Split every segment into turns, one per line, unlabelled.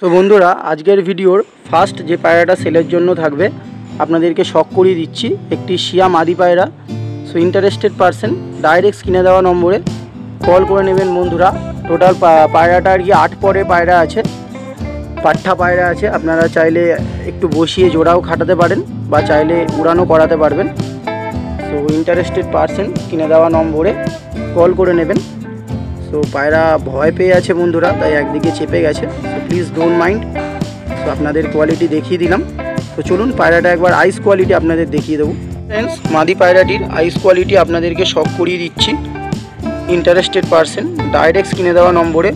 So বন্ধুরা, আজকের ভিডিওর ফার্স্ট যে পায়রাটা সেলের জন্য থাকবে আপনাদেরকে শখ করিয়ে দিচ্ছি। একটি শিয়া মাদি পায়রা। সো ইন্টারেস্টেড পারসন ডাইরেক্ট স্ক্রিনে দেওয়া নম্বরে কল করে নেবেন বন্ধুরা। টোটাল পায়রাটা আর কি 8 পরে পায়রা আছে, পাঠা পায়রা আছে। আপনারা চাইলে একটু বসিয়ে জোড়াও খাটাতে পারেন বা চাইলে উড়ানো করাতে পারবেন। সো ইন্টারেস্টেড পারসন স্ক্রিনে দেওয়া নম্বরে কল করে নেবেন। সো পায়রা ভয় পেয়ে আছে বন্ধুরা, তাই একদিকে চেপে গেছে। So please don't mind. So আপনাদের কোয়ালিটি দেখিয়ে দিলাম। তো চলুন পায়রাটা একবার আইস কোয়ালিটি আপনাদের দেখিয়ে দেবো। ফ্রেন্ডস, মাদি পায়রাটির আইস কোয়ালিটি আপনাদেরকে শখ করিয়ে দিচ্ছি। ইন্টারেস্টেড পারসন ডাইরেক্ট স্ক্রিনে দেওয়া নম্বরে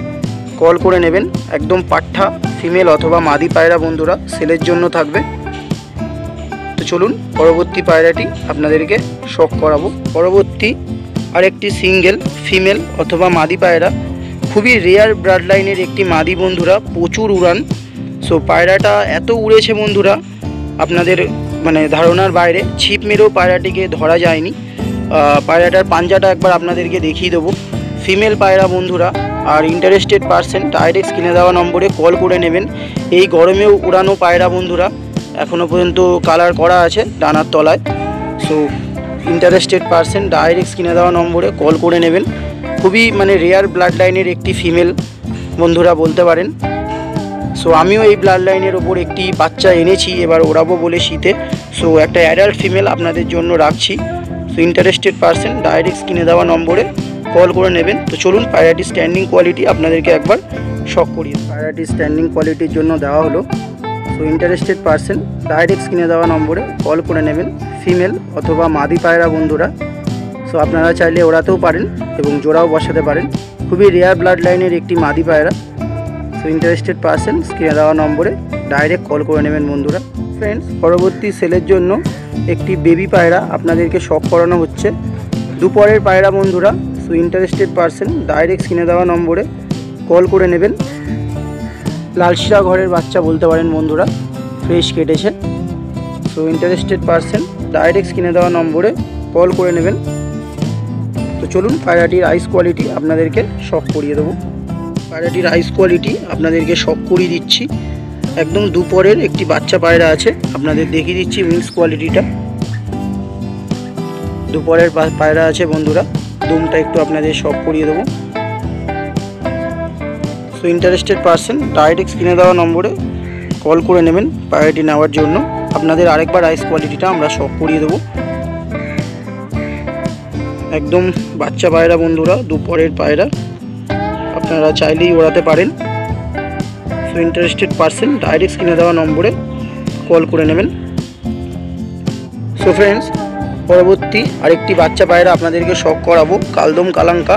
কল করে নেবেন। একদম পাঠা ফিমেল অথবা মাদি পায়রা বন্ধুরা সেলের জন্য থাকবে। তো চলুন পরবর্তী পায়রাটি আপনাদেরকে শখ করাবো। পরবর্তী আরেকটি সিঙ্গেল ফিমেল অথবা মাদি পায়রা, খুবই রেয়ার ব্লাড লাইনের একটি মাদি বন্ধুরা, প্রচুর উড়ান। সো পায়রাটা এত উড়েছে বন্ধুরা আপনাদের ধারণার বাইরে। ছিপ মেরেও পায়রাটিকে ধরা যায়নি। পায়রাটার পাঞ্জাটা একবার আপনাদেরকে দেখিয়ে দেবো। ফিমেল পায়রা বন্ধুরা। আর ইন্টারেস্টেড পারসন ডাইরেক্ট স্ক্রিনে দেওয়া নম্বরে কল করে নেবেন। এই গরমেও উড়ানো পায়রা বন্ধুরা, এখনও পর্যন্ত কালার করা আছে ডানার তলায়। সো ইন্টারেস্টেড পারসন ডাইরেক্ট স্ক্রিনে দেওয়া নম্বরে কল করে নেবেন। খুবই রেয়ার ব্লাড লাইনের একটি ফিমেল বন্ধুরা বলতে পারেন। সো আমিও এই ব্লাড লাইনের ওপর একটি বাচ্চা এনেছি, এবার ওড়াবো বলে শীতে। সো একটা অ্যাডাল্ট ফিমেল আপনাদের জন্য রাখছি। সো ইন্টারেস্টেড পারসন ডাইরেক্ট স্ক্রিনে দেওয়া নম্বরে কল করে নেবেন। তো চলুন পায়রাটির স্ট্যান্ডিং কোয়ালিটি আপনাদেরকে একবার শখ করিয়ে। পায়রাটির স্ট্যান্ডিং কোয়ালিটির জন্য দেওয়া হলো। সো ইন্টারেস্টেড পারসন ডাইরেক্ট স্ক্রিনে দেওয়া নম্বরে কল করে নেবেন। ফিমেল অথবা মাদি পায়রা বন্ধুরা। সো আপনারা চাইলে ওড়াতেও পারেন এবং জোড়াও বসাতে পারেন। খুবই রেয়ার ব্লাড লাইনের একটি মাদি পায়রা। সো ইন্টারেস্টেড পারসন স্ক্রিনে দেওয়া নম্বরে ডাইরেক্ট কল করে নেবেন বন্ধুরা। ফ্রেন্ডস, পরবর্তী সেলের জন্য একটি বেবি পায়রা আপনাদেরকে শখ করানো হচ্ছে। দুপরের পায়রা বন্ধুরা। সো ইন্টারেস্টেড পারসন ডাইরেক্ট স্ক্রিনে দেওয়া নম্বরে কল করে নেবেন। লালশিরা ঘরের বাচ্চা বলতে পারেন বন্ধুরা, ফ্রেশ কেটেছে। সো ইন্টারেস্টেড পারসন ডাইরেক্ট স্ক্রিনে দেওয়া নম্বরে কল করে নেবেন। তো চলুন পায়রাটির আইস কোয়ালিটি আপনাদেরকে শখ করিয়ে দেবো। পায়রাটির আইস কোয়ালিটি আপনাদেরকে শখ করিয়ে দিচ্ছি। একদম দুপরের একটি বাচ্চা পায়রা আছে, আপনাদের দেখিয়ে দিচ্ছি উইংস কোয়ালিটিটা। দুপরের পায়রা আছে বন্ধুরা, দুমটা একটু আপনাদের শখ করিয়ে দেবো। সো ইন্টারেস্টেড পারসন ডাইরেক্ট স্ক্রিনে দেওয়া নম্বরে কল করে নেবেন পায়রাটি নেওয়ার জন্য। আপনাদের আরেকবার আইস কোয়ালিটিটা আমরা শখ করিয়ে দেবো। একদম বাচ্চা পায়রা বন্ধুরা, দুপরের পায়রা, আপনারা চাইলেই ওড়াতে পারেন। সো ইন্টারেস্টেড পারসন ডাইরেক্ট স্ক্রিনে দেওয়া নম্বরে কল করে নেবেন। সো ফ্রেন্ডস, পরবর্তী আরেকটি বাচ্চা পায়রা আপনাদেরকে শখ করাবো। কালদম কালাঙ্কা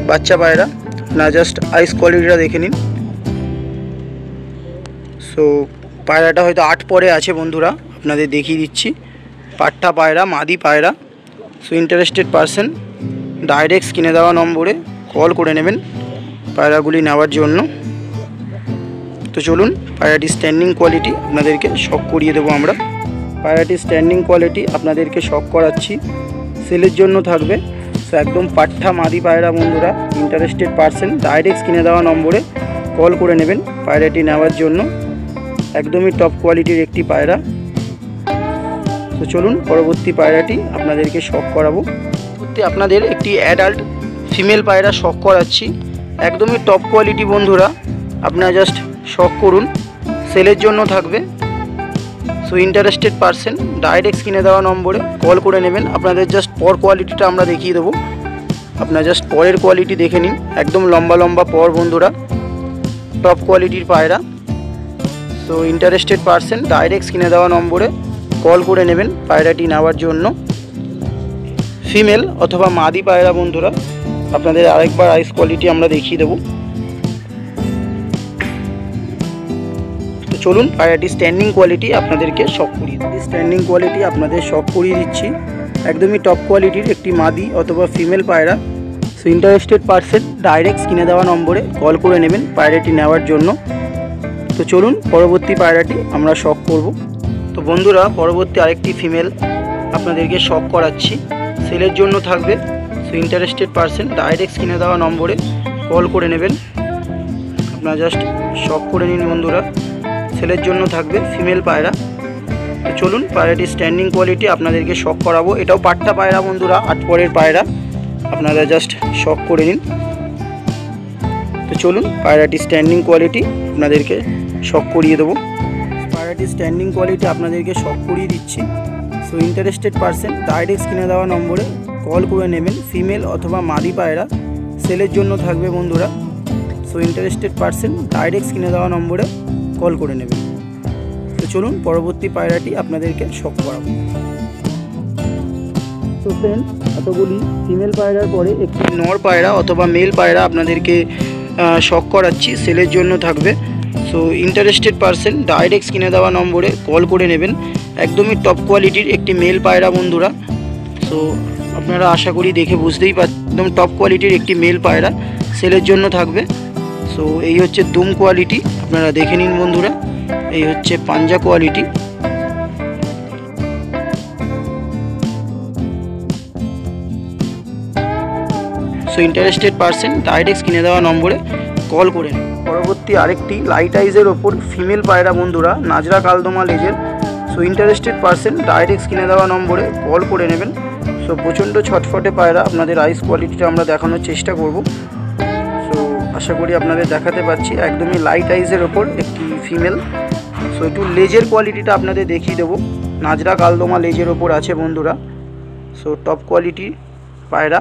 বাচ্চা পায়রা। না জাস্ট আইস কোয়ালিটিটা দেখে নিন। সো পায়রাটা হয়তো 8 পরে আছে বন্ধুরা, আপনাদের দেখিয়ে দিচ্ছি। পাঠা পায়রা, মাদি পায়রা। সো ইন্টারেস্টেড পারসন ডাইরেক্ট স্ক্রিনে দেওয়া নম্বরে কল করে নেবেন পায়রাগুলি নেওয়ার জন্য। তো চলুন পায়রাটির স্ট্যান্ডিং কোয়ালিটি আপনাদেরকে শখ করিয়ে দেবো আমরা। পায়রাটির স্ট্যান্ডিং কোয়ালিটি আপনাদেরকে শখ করাচ্ছি। সেলের জন্য থাকবে। সো একদম পাঠা মাদি পায়রা বন্ধুরা। ইন্টারেস্টেড পারসন ডাইরেক্ট স্ক্রিনে দেওয়া নম্বরে কল করে নেবেন পায়রাটি নেওয়ার জন্য। একদমই টপ কোয়ালিটির একটি পায়রা। তো চলুন পরবর্তী পায়রাটি আপনাদেরকে শখ করাবো। আপনাদের একটি অ্যাডাল্ট ফিমেল পায়রা শখ করাচ্ছি। একদমই টপ কোয়ালিটি বন্ধুরা, আপনারা জাস্ট শখ করুন। সেলের জন্য থাকবে। সো ইন্টারেস্টেড পারসন ডাইরেক্ট স্ক্রিনে দেওয়া নম্বরে কল করে নেবেন। আপনাদের জাস্ট পর কোয়ালিটিটা আমরা দেখিয়ে দেবো। আপনারা জাস্ট পরের কোয়ালিটি দেখে নিন। একদম লম্বা লম্বা পর বন্ধুরা, টপ কোয়ালিটির পায়রা। সো ইন্টারেস্টেড পারসন ডাইরেক্ট স্ক্রিনে দেওয়া নম্বরে কল করে নেবেন পায়রাটি নেওয়ার জন্য। ফিমেল অথবা মাদি পায়রা বন্ধুরা। আপনাদের আরেকবার আইস কোয়ালিটি আমরা দেখিয়ে দেবো। তো চলুন পায়রাটি স্ট্যান্ডিং কোয়ালিটি আপনাদেরকে শখ করিয়ে দিই। স্ট্যান্ডিং কোয়ালিটি আপনাদের শখ করিয়ে দিচ্ছি। একদমই টপ কোয়ালিটির একটি মাদি অথবা ফিমেল পায়রা। সো ইন্টারেস্টেড পারসন ডাইরেক্ট স্ক্রিনে দেওয়া নম্বরে কল করে নেবেন পায়রাটি নেওয়ার জন্য। তো চলুন পরবর্তী পায়রাটি আমরা শখ করব। তো বন্ধুরা, পরবর্তী আরেকটি ফিমেল আপনাদেরকে শখ করাচ্ছি। সেলের জন্য থাকবে। সো ইন্টারেস্টেড পারসন ডাইরেক্ট স্ক্রিনে দেওয়া নম্বরে কল করে নেবেন। আপনারা জাস্ট শখ করে নিন বন্ধুরা, সেলের জন্য থাকবে ফিমেল পায়রা। তো চলুন পায়রাটির স্ট্যান্ডিং কোয়ালিটি আপনাদেরকে শখ করাবো। এটাও পাট্টা পায়রা বন্ধুরা, 8 পরের পায়রা, আপনারা জাস্ট শখ করে নিন। তো চলুন পায়রাটির স্ট্যান্ডিং কোয়ালিটি আপনাদেরকে শখ করিয়ে দেবো। পায়রাটির স্ট্যান্ডিং কোয়ালিটি আপনাদেরকে শখ করিয়ে দিচ্ছি। সো ইন্টারেস্টেড পারসন ডাইরেক্ট স্ক্রিনে দেওয়া নম্বরে কল করে নেবেন। ফিমেল অথবা মাদি পায়রা সেলের জন্য থাকবে বন্ধুরা। সো ইন্টারেস্টেড পারসন ডাইরেক্ট স্ক্রিনে দেওয়া নম্বরে কল করে নেবেন। তো চলুন পরবর্তী পায়রাটি আপনাদেরকে শখ করাবো। তো ফ্রেন্ড, এতগুলি ফিমেল পায়রার পরে একটি নর পায়রা অথবা মেল পায়রা আপনাদেরকে শখ করাচ্ছি, সেলের জন্য থাকবে। সো ইন্টারেস্টেড পারসন ডাইরেক্ট স্ক্রিনে দেওয়া নম্বরে কল করে নেবেন। একদমই টপ কোয়ালিটির একটি মেল পায়রা বন্ধুরা। সো আপনারা আশা করি দেখে বুঝতেই পারছেন, একদম টপ কোয়ালিটির একটি মেল পায়রা সেলের জন্য থাকবে। সো এই হচ্ছে দুম কোয়ালিটি, আপনারা দেখে নিন বন্ধুরা। এই হচ্ছে পাঞ্জা quality. So interested person direct স্ক্রিনে দেওয়া নম্বরে কল করে নিন। পরবর্তী আরেকটি লাইট আইজের ওপর ফিমেল পায়রা বন্ধুরা, নাজরা কালদমা লেজের। সো ইন্টারেস্টেড পারসন ডাইরেক্ট স্ক্রিনে দেওয়া নম্বরে কল করে নেবেন। সো প্রচণ্ড ছটফটে পায়রা, আপনাদের আইস কোয়ালিটিটা আমরা দেখানোর চেষ্টা করব। সো আশা করি আপনাদের দেখাতে পাচ্ছি, একদমই লাইট আইজের ওপর একটি ফিমেল। সো একটু লেজের কোয়ালিটিটা আপনাদের দেখিয়ে দেবো। নাজরা কালদমা লেজের ওপর আছে বন্ধুরা। সো টপ কোয়ালিটির পায়রা।